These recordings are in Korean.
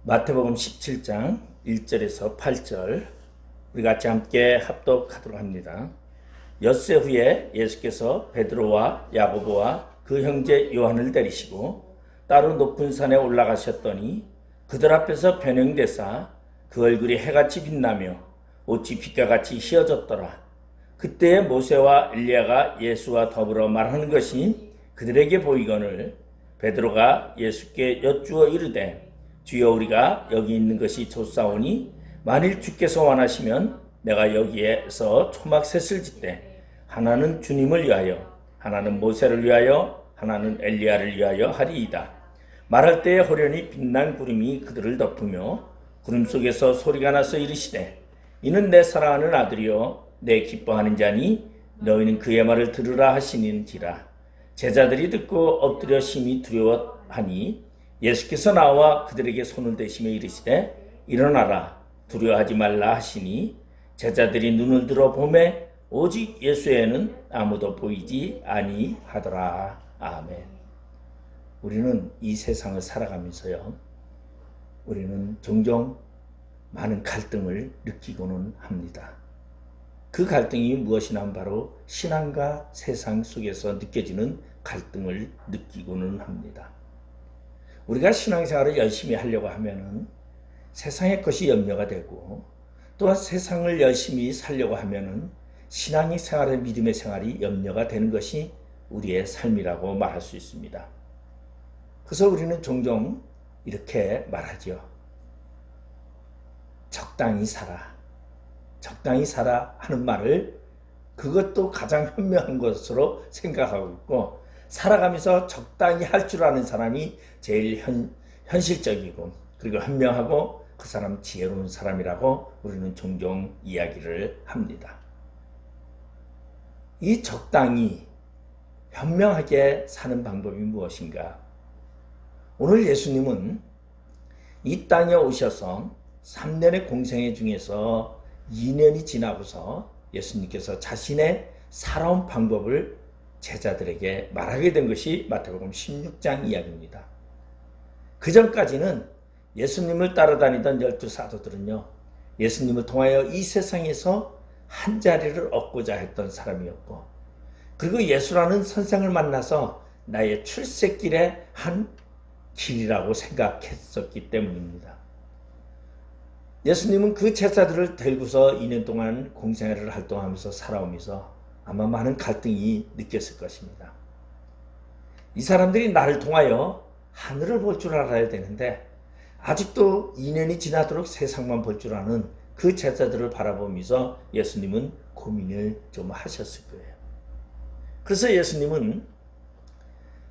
마태복음 17장 1절에서 8절 우리 같이 함께 합독하도록 합니다. 엿새 후에 예수께서 베드로와 야고보와 그 형제 요한을 데리시고 따로 높은 산에 올라가셨더니 그들 앞에서 변형되사 그 얼굴이 해같이 빛나며 옷이 빛과같이 휘어졌더라. 그때에 모세와 엘리야가 예수와 더불어 말하는 것이 그들에게 보이거늘 베드로가 예수께 여쭈어 이르되 주여, 우리가 여기 있는 것이 좋사오니 만일 주께서 원하시면 내가 여기에서 초막 셋을 짓되 하나는 주님을 위하여, 하나는 모세를 위하여, 하나는 엘리야를 위하여 하리이다. 말할 때에 호련히 빛난 구름이 그들을 덮으며 구름 속에서 소리가 나서 이르시되 이는 내 사랑하는 아들이요 내 기뻐하는 자니 너희는 그의 말을 들으라 하시는지라. 제자들이 듣고 엎드려 심히 두려워하니 예수께서 나와 그들에게 손을 대시며 이르시되 일어나라 두려워하지 말라 하시니 제자들이 눈을 들어 보매 오직 예수에는 아무도 보이지 아니하더라. 아멘. 우리는 이 세상을 살아가면서요, 우리는 종종 많은 갈등을 느끼고는 합니다. 그 갈등이 무엇이냐 하면 바로 신앙과 세상 속에서 느껴지는 갈등을 느끼고는 합니다. 우리가 신앙생활을 열심히 하려고 하면은 세상의 것이 염려가 되고, 또한 세상을 열심히 살려고 하면은 신앙의 생활의 믿음의 생활이 염려가 되는 것이 우리의 삶이라고 말할 수 있습니다. 그래서 우리는 종종 이렇게 말하죠. 적당히 살아. 적당히 살아 하는 말을 그것도 가장 현명한 것으로 생각하고 있고, 살아가면서 적당히 할 줄 아는 사람이 제일 현실적이고 그리고 현명하고 그 사람 지혜로운 사람이라고 우리는 종종 이야기를 합니다. 이 적당히 현명하게 사는 방법이 무엇인가? 오늘 예수님은 이 땅에 오셔서 3년의 공생애 중에서 2년이 지나고서 예수님께서 자신의 살아온 방법을 제자들에게 말하게 된 것이 마태복음 16장 이야기입니다. 그 전까지는 예수님을 따라다니던 12사도들은요, 예수님을 통하여 이 세상에서 한 자리를 얻고자 했던 사람이었고, 그리고 예수라는 선생을 만나서 나의 출세길의 한 길이라고 생각했었기 때문입니다. 예수님은 그 제자들을 데리고서 2년 동안 공생애를 활동하면서 살아오면서 아마 많은 갈등이 느꼈을 것입니다. 이 사람들이 나를 통하여 하늘을 볼 줄 알아야 되는데 아직도 2년이 지나도록 세상만 볼 줄 아는 그 제자들을 바라보면서 예수님은 고민을 좀 하셨을 거예요. 그래서 예수님은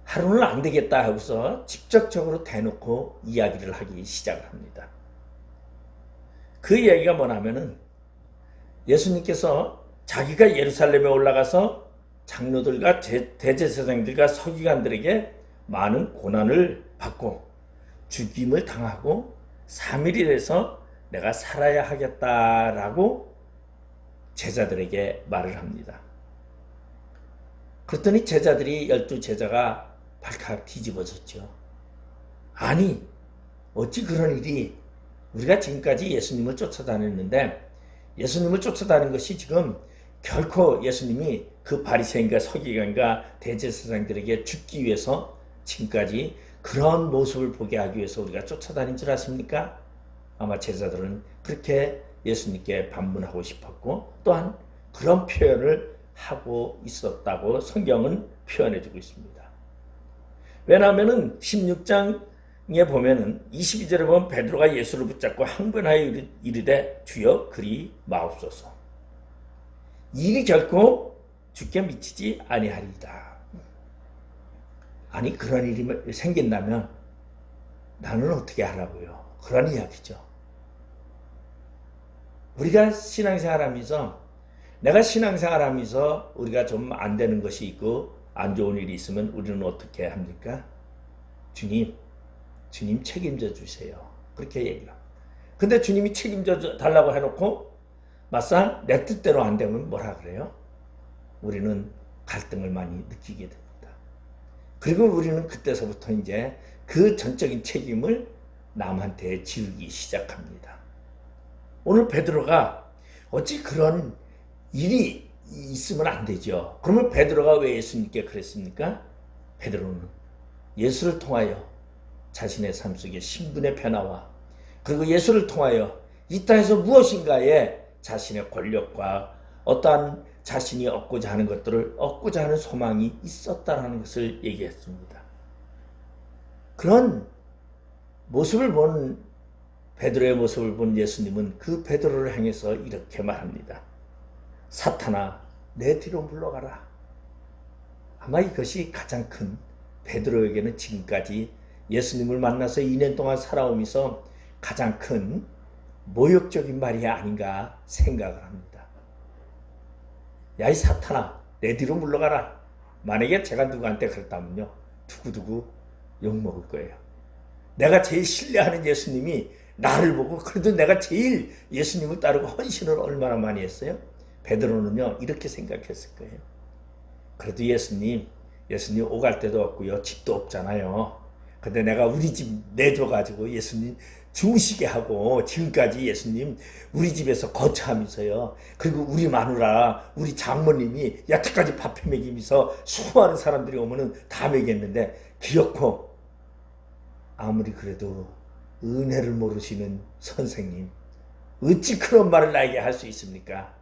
하루는 안 되겠다 하고서 직접적으로 대놓고 이야기를 하기 시작을 합니다. 그 이야기가 뭐냐면은 예수님께서 자기가 예루살렘에 올라가서 장로들과 대제사장들과 서기관들에게 많은 고난을 받고 죽임을 당하고 3일이 돼서 내가 살아야 하겠다라고 제자들에게 말을 합니다. 그랬더니 제자들이 12제자가 발칵 뒤집어졌죠. 아니, 어찌 그런 일이, 우리가 지금까지 예수님을 쫓아다녔는데 예수님을 쫓아다닌 것이 지금 결코 예수님이 그 바리새인과 서기관과 대제사장들에게 죽기 위해서 지금까지 그런 모습을 보게 하기 위해서 우리가 쫓아다닌 줄 아십니까? 아마 제자들은 그렇게 예수님께 반문하고 싶었고 또한 그런 표현을 하고 있었다고 성경은 표현해주고 있습니다. 왜냐하면 16장에 보면은 22절에 보면 베드로가 예수를 붙잡고 항변하여 이르되 주여 그리 마옵소서. 일이 결코 주께 미치지 아니하리이다. 아니, 그런 일이 생긴다면 나는 어떻게 하라고요? 그런 이야기죠. 우리가 신앙생활하면서, 내가 신앙생활하면서 우리가 좀 안 되는 것이 있고 안 좋은 일이 있으면 우리는 어떻게 합니까? 주님 책임져 주세요. 그렇게 얘기를 합니다. 근데 주님이 책임져 달라고 해놓고 막상 내 뜻대로 안 되면 뭐라 그래요? 우리는 갈등을 많이 느끼게 됩니다. 그리고 우리는 그때서부터 이제 그 전적인 책임을 남한테 지우기 시작합니다. 오늘 베드로가 어찌 그런 일이 있으면 안 되죠. 그러면 베드로가 왜 예수님께 그랬습니까? 베드로는 예수를 통하여 자신의 삶 속에 신분의 변화와 그리고 예수를 통하여 이 땅에서 무엇인가에 자신의 권력과 어떠한 자신이 얻고자 하는 것들을 얻고자 하는 소망이 있었다는 것을 얘기했습니다. 그런 모습을 본 베드로의 모습을 본 예수님은 그 베드로를 향해서 이렇게 말합니다. 사탄아, 내 뒤로 물러가라. 아마 이것이 가장 큰 베드로에게는 지금까지 예수님을 만나서 2년 동안 살아오면서 가장 큰 모욕적인 말이 아닌가 생각을 합니다. 야, 이 사탄아, 내 뒤로 물러가라. 만약에 제가 누구한테 그랬다면요, 두고두고 욕먹을 거예요. 내가 제일 신뢰하는 예수님이 나를 보고 그래도 내가 제일 예수님을 따르고 헌신을 얼마나 많이 했어요? 베드로는요 이렇게 생각했을 거예요. 그래도 예수님 오갈 데도 없고요, 집도 없잖아요. 근데 내가 우리 집 내줘가지고 예수님 주무시게 하고 지금까지 예수님 우리 집에서 거처하면서요, 그리고 우리 마누라 우리 장모님이 여태까지 밥해 먹이면서 수많은 사람들이 오면은 다 먹였는데 기어코 아무리 그래도 은혜를 모르시는 선생님 어찌 그런 말을 나에게 할 수 있습니까?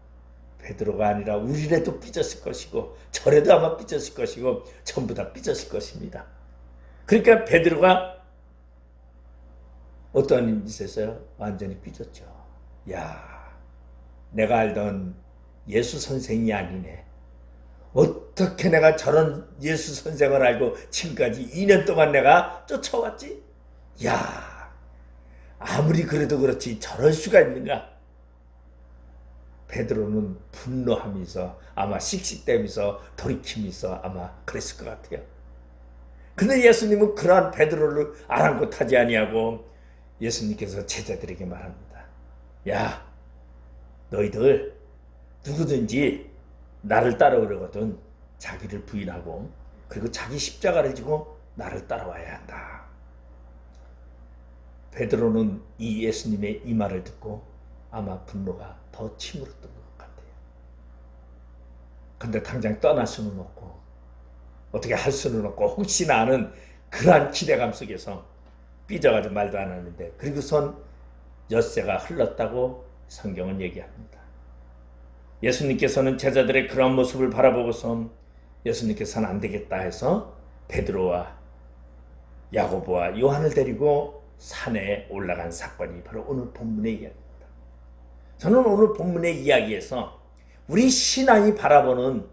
베드로가 아니라 우리라도 삐졌을 것이고 저래도 아마 삐졌을 것이고 전부 다 삐졌을 것입니다. 그러니까 베드로가 어떤 짓을 했어요? 완전히 삐졌죠. 야, 내가 알던 예수 선생이 아니네. 어떻게 내가 저런 예수 선생을 알고 지금까지 2년 동안 내가 쫓아왔지? 야, 아무리 그래도 그렇지 저럴 수가 있는가? 베드로는 분노하면서 아마 씩씩대면서 돌이키면서 아마 그랬을 것 같아요. 근데 예수님은 그러한 베드로를 아랑곳하지 아니하고 예수님께서 제자들에게 말합니다. 야, 너희들 누구든지 나를 따라오려거든 자기를 부인하고 그리고 자기 십자가를 지고 나를 따라와야 한다. 베드로는 이 예수님의 이 말을 듣고 아마 분노가 더 치밀었던 것 같아요. 근데 당장 떠날 수는 없고 어떻게 할 수는 없고 혹시나 하는 그러한 기대감 속에서 삐져가지고 말도 안 하는데, 그리고선 엿새가 흘렀다고 성경은 얘기합니다. 예수님께서는 제자들의 그런 모습을 바라보고서 예수님께서는 안 되겠다 해서 베드로와 야고보와 요한을 데리고 산에 올라간 사건이 바로 오늘 본문의 이야기입니다. 저는 오늘 본문의 이야기에서 우리 신앙이 바라보는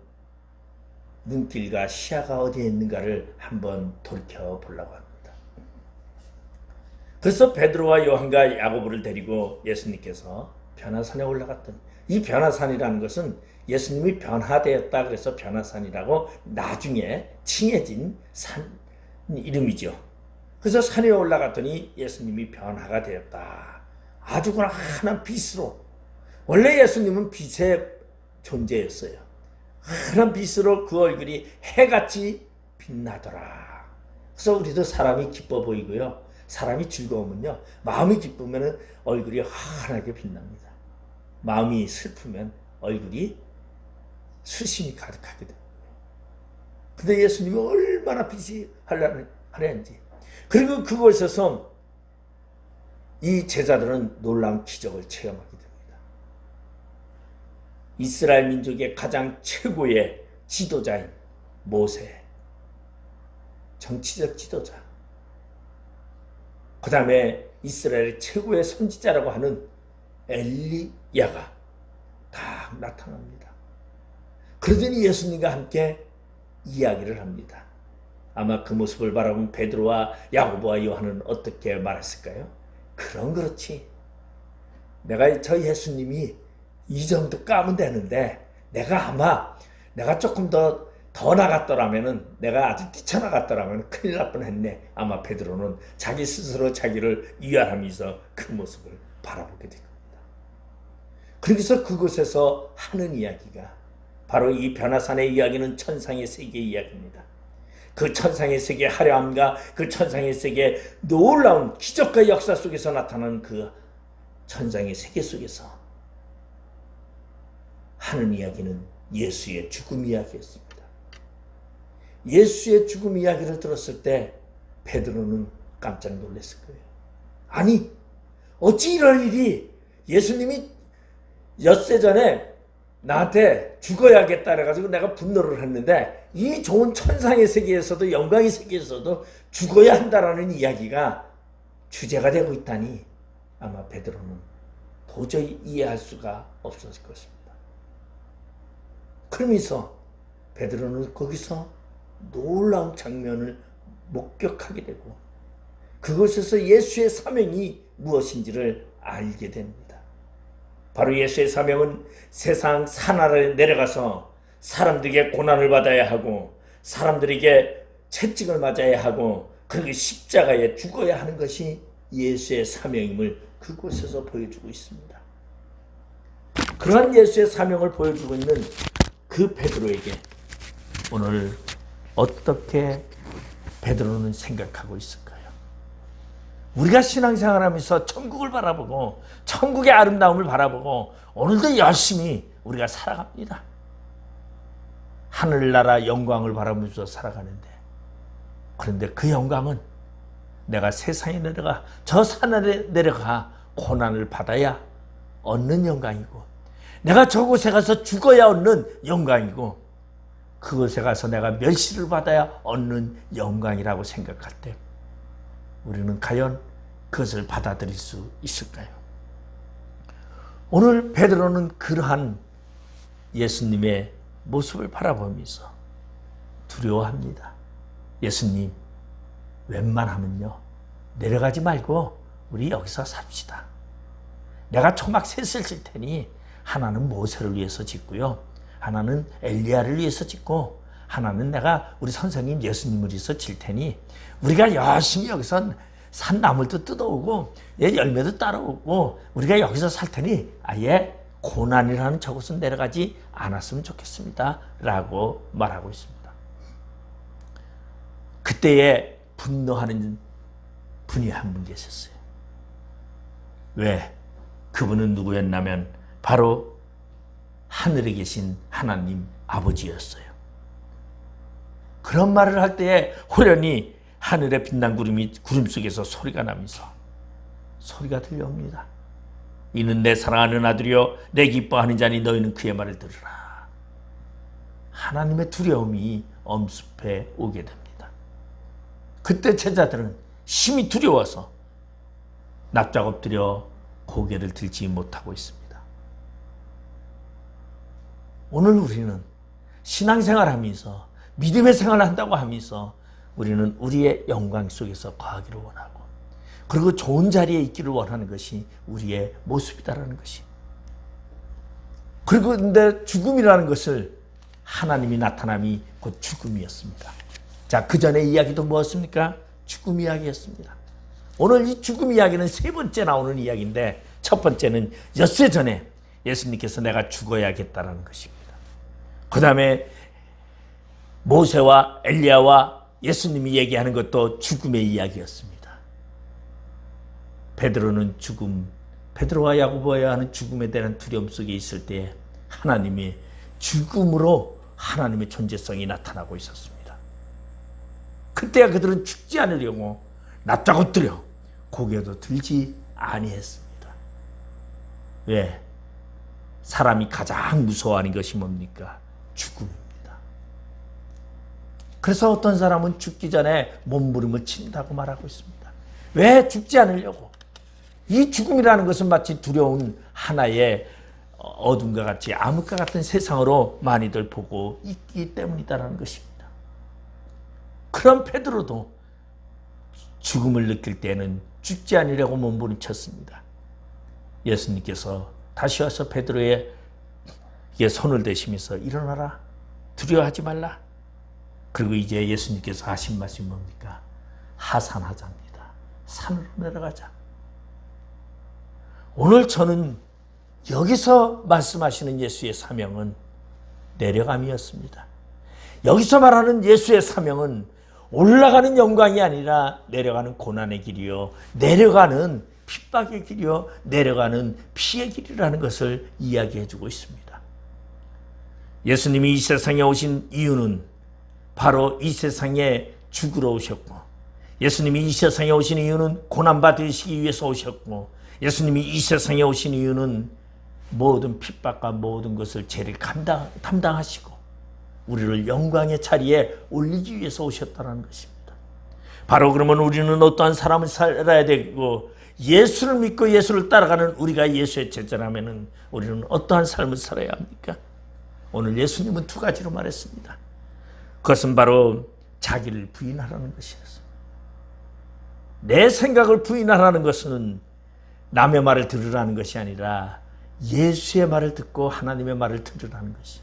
눈길과 시야가 어디에 있는가를 한번 돌이켜보려고 합니다. 그래서 베드로와 요한과 야고보를 데리고 예수님께서 변화산에 올라갔더니, 이 변화산이라는 것은 예수님이 변화되었다 그래서 변화산이라고 나중에 칭해진 산 이름이죠. 그래서 산에 올라갔더니 예수님이 변화가 되었다. 아주 그냥 환한 빛으로, 원래 예수님은 빛의 존재였어요. 환한 빛으로 그 얼굴이 해같이 빛나더라. 그래서 우리도 사람이 기뻐 보이고요, 사람이 즐거우면요, 마음이 기쁘면 얼굴이 환하게 빛납니다. 마음이 슬프면 얼굴이 수심이 가득하게 됩니다. 근데 예수님이 얼마나 빛이 하려는지, 그리고 그곳에서 이 제자들은 놀라운 기적을 체험하게 됩니다. 이스라엘 민족의 가장 최고의 지도자인 모세, 정치적 지도자, 그 다음에 이스라엘의 최고의 선지자라고 하는 엘리야가 다 나타납니다. 그러더니 예수님과 함께 이야기를 합니다. 아마 그 모습을 바라본 베드로와 야고보와 요한은 어떻게 말했을까요? 그럼 그렇지, 내가 저 예수님이 이 정도 까면 되는데 내가 조금 더 나갔더라면은, 내가 아주 뛰쳐나갔더라면 큰일 날 뻔했네. 아마 베드로는 자기 스스로 자기를 위안하면서 그 모습을 바라보게 된 겁니다. 그래서 그곳에서 하는 이야기가 바로 이 변화산의 이야기는 천상의 세계 이야기입니다. 그 천상의 세계의 화려함과 그 천상의 세계의 놀라운 기적과 역사 속에서 나타나는 그 천상의 세계 속에서 하는 이야기는 예수의 죽음 이야기였습니다. 예수의 죽음 이야기를 들었을 때 베드로는 깜짝 놀랐을 거예요. 아니, 어찌 이럴 일이, 예수님이 엿새 전에 나한테 죽어야겠다 그래가지고 내가 분노를 했는데 이 좋은 천상의 세계에서도, 영광의 세계에서도 죽어야 한다라는 이야기가 주제가 되고 있다니 아마 베드로는 도저히 이해할 수가 없었을 것입니다. 그러면서 베드로는 거기서 놀라운 장면을 목격하게 되고 그곳에서 예수의 사명이 무엇인지를 알게 됩니다. 바로 예수의 사명은 세상 산하를 내려가서 사람들에게 고난을 받아야 하고 사람들에게 채찍을 맞아야 하고 그리고 십자가에 죽어야 하는 것이 예수의 사명임을 그곳에서 보여주고 있습니다. 그러한 예수의 사명을 보여주고 있는 그 베드로에게 오늘 어떻게 베드로는 생각하고 있을까요? 우리가 신앙생활하면서 천국을 바라보고 천국의 아름다움을 바라보고 오늘도 열심히 우리가 살아갑니다. 하늘나라 영광을 바라보면서 살아가는데, 그런데 그 영광은 내가 세상에 내려가 저 산에 내려가 고난을 받아야 얻는 영광이고, 내가 저곳에 가서 죽어야 얻는 영광이고, 그곳에 가서 내가 멸시를 받아야 얻는 영광이라고 생각할 때 우리는 과연 그것을 받아들일 수 있을까요? 오늘 베드로는 그러한 예수님의 모습을 바라보면서 두려워합니다. 예수님, 웬만하면요 내려가지 말고 우리 여기서 삽시다. 내가 초막 셋을 칠 테니 하나는 모세를 위해서 짓고요, 하나는 엘리야를 위해서 짓고, 하나는 내가 우리 선생님 예수님을 위해서 칠 테니 우리가 열심히 여기서 산나물도 뜯어오고 열매도 따라오고 우리가 여기서 살 테니 아예 고난이라는 저곳은 내려가지 않았으면 좋겠습니다 라고 말하고 있습니다. 그때에 분노하는 분이 한 분 계셨어요. 왜? 그분은 누구였냐면 바로 하늘에 계신 하나님 아버지였어요. 그런 말을 할 때에 호련히 하늘에 빛난 구름 속에서 소리가 나면서 소리가 들려옵니다. 이는 내 사랑하는 아들이요 내 기뻐하는 자니 너희는 그의 말을 들으라. 하나님의 두려움이 엄습해 오게 됩니다. 그때 제자들은 심히 두려워서 납작 엎드려 고개를 들지 못하고 있습니다. 오늘 우리는 신앙생활하면서 믿음의 생활을 한다고 하면서 우리는 우리의 영광 속에서 거하기를 원하고 그리고 좋은 자리에 있기를 원하는 것이 우리의 모습이다라는 것이. 그리고 근데 죽음이라는 것을 하나님이 나타남이 곧 죽음이었습니다. 자, 그 전에 이야기도 뭐였습니까? 죽음 이야기였습니다. 오늘 이 죽음 이야기는 세 번째 나오는 이야기인데 첫 번째는 엿새 전에 예수님께서 내가 죽어야겠다라는 것입니다. 그 다음에 모세와 엘리야와 예수님이 얘기하는 것도 죽음의 이야기였습니다. 베드로는 죽음, 베드로와 야고보야 하는 죽음에 대한 두려움 속에 있을 때 하나님이 죽음으로 하나님의 존재성이 나타나고 있었습니다. 그때야 그들은 죽지 않으려고 납작 엎드려 고개도 들지 아니했습니다. 왜? 사람이 가장 무서워하는 것이 뭡니까? 죽음입니다. 그래서 어떤 사람은 죽기 전에 몸부림을 친다고 말하고 있습니다. 왜? 죽지 않으려고. 이 죽음이라는 것은 마치 두려운 하나의 어둠과 같이 암흑과 같은 세상으로 많이들 보고 있기 때문이다라는 것입니다. 그런 베드로도 죽음을 느낄 때는 죽지 않으려고 몸부림쳤습니다. 예수님께서 다시 와서 베드로에게 손을 대시면서 일어나라, 두려워하지 말라. 그리고 이제 예수님께서 하신 말씀이 뭡니까? 하산하자입니다. 산으로 내려가자. 오늘 저는 여기서 말씀하시는 예수의 사명은 내려감이었습니다. 여기서 말하는 예수의 사명은 올라가는 영광이 아니라 내려가는 고난의 길이요, 내려가는 핍박의 길이요, 내려가는 피의 길이라는 것을 이야기해 주고 있습니다. 예수님이 이 세상에 오신 이유는 바로 이 세상에 죽으러 오셨고, 예수님이 이 세상에 오신 이유는 고난받으시기 위해서 오셨고, 예수님이 이 세상에 오신 이유는 모든 핍박과 모든 것을 죄를 담당하시고 우리를 영광의 자리에 올리기 위해서 오셨다는 것입니다. 바로 그러면 우리는 어떠한 사람을 살아야 되고, 예수를 믿고 예수를 따라가는 우리가 예수의 제자라면 우리는 어떠한 삶을 살아야 합니까? 오늘 예수님은 두 가지로 말했습니다. 그것은 바로 자기를 부인하라는 것이었습니다. 내 생각을 부인하라는 것은 남의 말을 들으라는 것이 아니라 예수의 말을 듣고 하나님의 말을 들으라는 것이,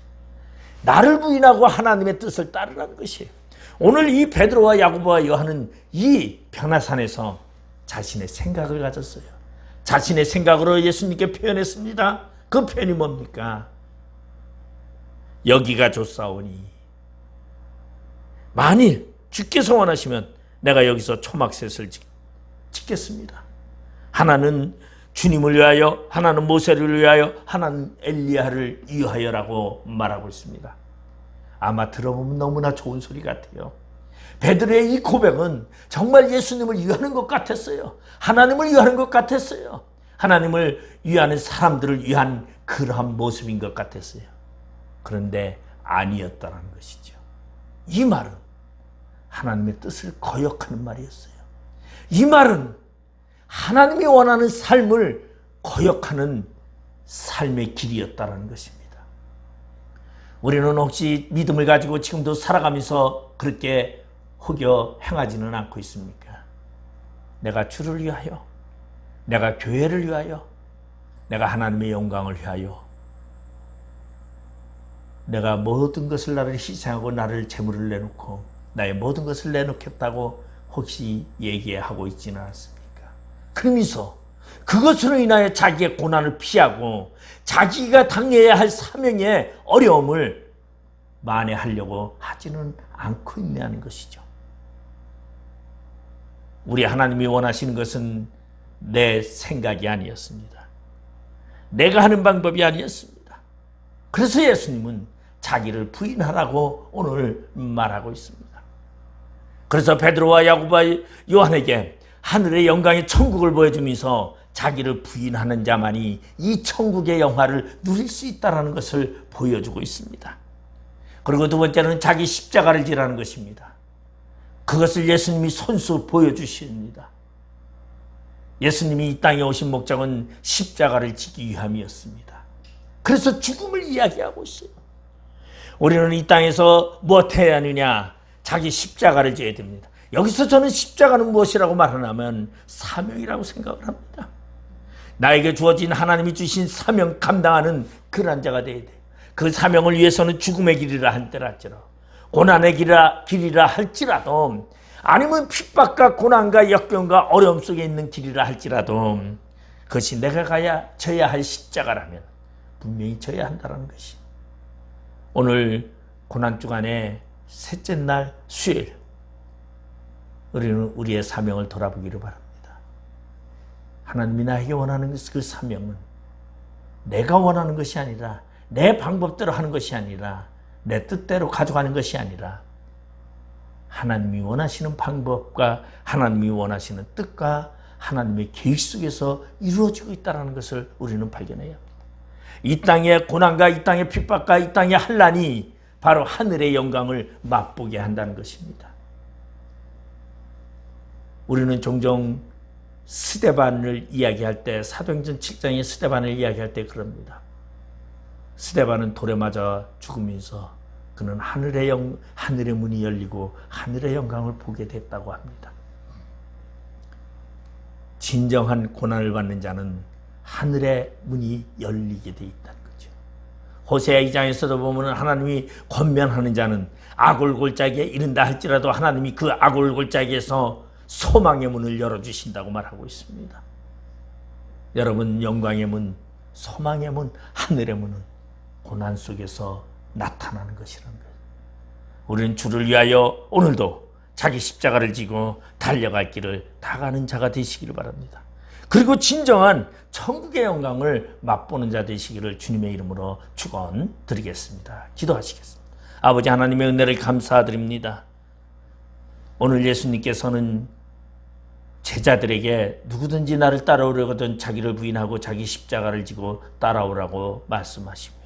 나를 부인하고 하나님의 뜻을 따르라는 것이에요. 오늘 이 베드로와 야고보와 요한은 이 변화산에서 자신의 생각을 가졌어요. 자신의 생각으로 예수님께 표현했습니다. 그 표현이 뭡니까? 여기가 좋사오니 만일 주께서 원하시면 내가 여기서 초막셋을 짓겠습니다. 하나는 주님을 위하여, 하나는 모세를 위하여, 하나는 엘리야를 위하여라고 말하고 있습니다. 아마 들어보면 너무나 좋은 소리 같아요. 베드로의 이 고백은 정말 예수님을 위하는 것 같았어요. 하나님을 위하는 것 같았어요. 하나님을 위하는 사람들을 위한 그러한 모습인 것 같았어요. 그런데 아니었다는 것이죠. 이 말은 하나님의 뜻을 거역하는 말이었어요. 이 말은 하나님이 원하는 삶을 거역하는 삶의 길이었다는 것입니다. 우리는 혹시 믿음을 가지고 지금도 살아가면서 그렇게 혹여 행하지는 않고 있습니까? 내가 주를 위하여, 내가 교회를 위하여, 내가 하나님의 영광을 위하여, 내가 모든 것을 나를 희생하고 나를 제물을 내놓고 나의 모든 것을 내놓겠다고 혹시 얘기하고 있지는 않습니까? 그러면서 그것으로 인하여 자기의 고난을 피하고 자기가 당해야 할 사명의 어려움을 만회하려고 하지는 않고 있냐는 것이죠. 우리 하나님이 원하시는 것은 내 생각이 아니었습니다. 내가 하는 방법이 아니었습니다. 그래서 예수님은 자기를 부인하라고 오늘 말하고 있습니다. 그래서 베드로와 야고보와 요한에게 하늘의 영광의 천국을 보여주면서 자기를 부인하는 자만이 이 천국의 영화를 누릴 수 있다는 것을 보여주고 있습니다. 그리고 두 번째는 자기 십자가를 지라는 것입니다. 그것을 예수님이 손수 보여주십니다. 예수님이 이 땅에 오신 목적은 십자가를 지기 위함이었습니다. 그래서 죽음을 이야기하고 있어요. 우리는 이 땅에서 무엇해야 하느냐? 자기 십자가를 져야 됩니다. 여기서 저는 십자가는 무엇이라고 말하냐면 사명이라고 생각을 합니다. 나에게 주어진 하나님이 주신 사명 감당하는 그런 자가 되어야 돼요. 그 사명을 위해서는 죽음의 길이라 할지라도, 고난의 길이라 할지라도, 아니면 핍박과 고난과 역경과 어려움 속에 있는 길이라 할지라도 그것이 내가 져야 할 십자가라면 분명히 져야 한다는 것이, 오늘 고난주간의 셋째 날 수요일 우리는 우리의 사명을 돌아보기를 바랍니다. 하나님이 나에게 원하는 그 사명은 내가 원하는 것이 아니라, 내 방법대로 하는 것이 아니라, 내 뜻대로 가져가는 것이 아니라 하나님이 원하시는 방법과 하나님이 원하시는 뜻과 하나님의 계획 속에서 이루어지고 있다는 것을 우리는 발견해야 합니다. 이 땅의 고난과 이 땅의 핍박과 이 땅의 환난이 바로 하늘의 영광을 맛보게 한다는 것입니다. 우리는 종종 스데반을 이야기할 때, 사도행전 7장의 스데반을 이야기할 때 그럽니다. 스데반은 돌에 맞아 죽으면서 그는 하늘의 문이 열리고 하늘의 영광을 보게 됐다고 합니다. 진정한 고난을 받는 자는 하늘의 문이 열리게 돼 있다는 거죠. 호세아 2장에서도 보면 하나님이 권면하는 자는 악골골짜기에 이른다 할지라도 하나님이 그 악골골짜기에서 소망의 문을 열어주신다고 말하고 있습니다. 여러분, 영광의 문, 소망의 문, 하늘의 문은 고난 속에서 나타나는 것이라는 거예요. 우리는 주를 위하여 오늘도 자기 십자가를 지고 달려갈 길을 다 가는 자가 되시기를 바랍니다. 그리고 진정한 천국의 영광을 맛보는 자 되시기를 주님의 이름으로 축원드리겠습니다. 기도하시겠습니다. 아버지 하나님의 은혜를 감사드립니다. 오늘 예수님께서는 제자들에게 누구든지 나를 따라오려거든 자기를 부인하고 자기 십자가를 지고 따라오라고 말씀하시며,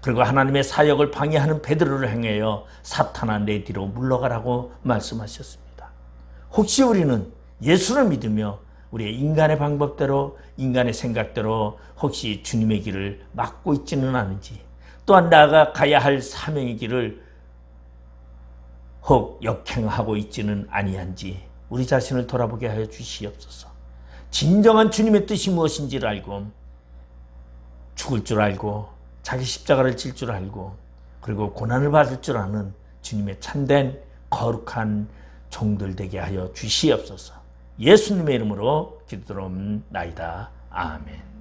그리고 하나님의 사역을 방해하는 베드로를 향하여 사탄아 내 뒤로 물러가라고 말씀하셨습니다. 혹시 우리는 예수를 믿으며 우리의 인간의 방법대로, 인간의 생각대로 혹시 주님의 길을 막고 있지는 않은지, 또한 나아가 가야 할 사명의 길을 혹 역행하고 있지는 아니한지 우리 자신을 돌아보게 하여 주시옵소서. 진정한 주님의 뜻이 무엇인지를 알고, 죽을 줄 알고 자기 십자가를 질 줄 알고, 그리고 고난을 받을 줄 아는 주님의 참된 거룩한 종들 되게 하여 주시옵소서. 예수님의 이름으로 기도드립나이다. 아멘.